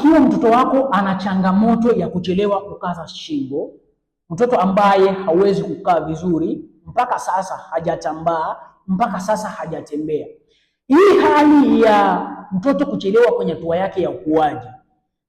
Ikiwa mtoto wako ana changamoto ya kuchelewa kukaza shingo, mtoto ambaye hawezi kukaa vizuri, mpaka sasa hajatambaa, mpaka sasa hajatembea, hii hali ya mtoto kuchelewa kwenye hatua yake ya ukuaji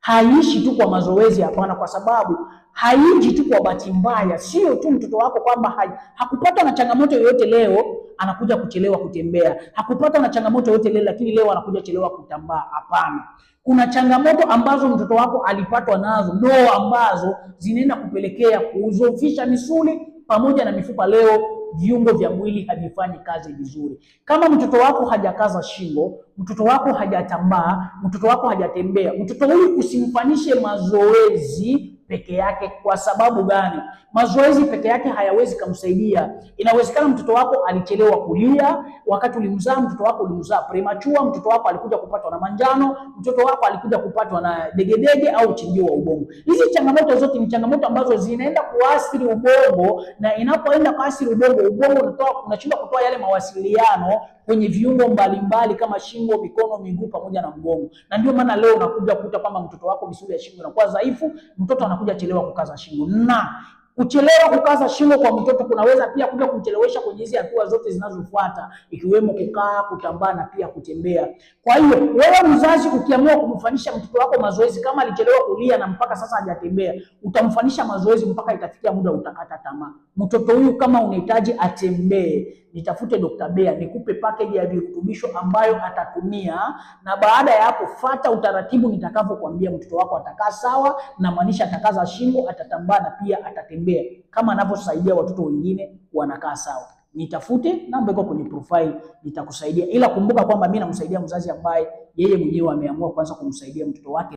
haishi tu kwa mazoezi, hapana, kwa sababu haiji tu kwa bahati mbaya. Sio tu mtoto wako kwamba hakupata na changamoto yoyote leo anakuja kuchelewa kutembea, hakupata na changamoto yoyote leo lakini leo anakuja kuchelewa kutambaa. Hapana, kuna changamoto ambazo mtoto wako alipatwa nazo, ndio ambazo zinaenda kupelekea kuzofisha misuli pamoja na mifupa. Leo viungo vya mwili havifanyi kazi vizuri. Kama mtoto wako hajakaza shingo, mtoto wako hajatambaa, mtoto wako hajatembea, mtoto huyu usimfanyishe mazoezi peke yake. Kwa sababu gani? Mazoezi peke yake hayawezi kumsaidia. Inawezekana mtoto wako alichelewa kulia wakati ulimzaa, mtoto wako ulimzaa premature, mtoto wako alikuja kupatwa na manjano, mtoto wako alikuja kupatwa na degedege au chinjio wa ubongo. Hizi changamoto zote ni changamoto ambazo zinaenda kuathiri ubongo, na inapoenda kuathiri ubongo, unashindwa kutoa yale mawasiliano kwenye viungo mbalimbali kama shingo, mikono, miguu pamoja na mgongo. Na ndio maana leo unakuja kukuta kwamba mtoto wako misuli ya shingo inakuwa dhaifu, mtoto anakuja chelewa kukaza shingo. Na kuchelewa kukaza shingo kwa mtoto kunaweza pia kuja kumchelewesha kwenye hizi hatua zote zinazofuata, ikiwemo kukaa, kutambaa na pia kutembea. Kwa hiyo wewe mzazi ukiamua kumfanyisha mtoto wako mazoezi, kama alichelewa kulia na mpaka sasa hajatembea, utamfanyisha mazoezi mpaka itafikia muda utakata tamaa. Mtoto huyu kama unahitaji atembee, nitafute Dr. Bea nikupe package ya virutubisho ambayo atatumia, na baada ya hapo fuata utaratibu nitakavyokuambia. Mtoto wako atakaa sawa, na maanisha atakaza shingo, atatambaa na pia atatembea kama anavyosaidia watoto wengine wanakaa sawa. Nitafute, namba iko kwenye profile, nitakusaidia. Ila kumbuka kwamba mimi namsaidia mzazi ambaye yeye mwenyewe ameamua kwanza kumsaidia mtoto wake.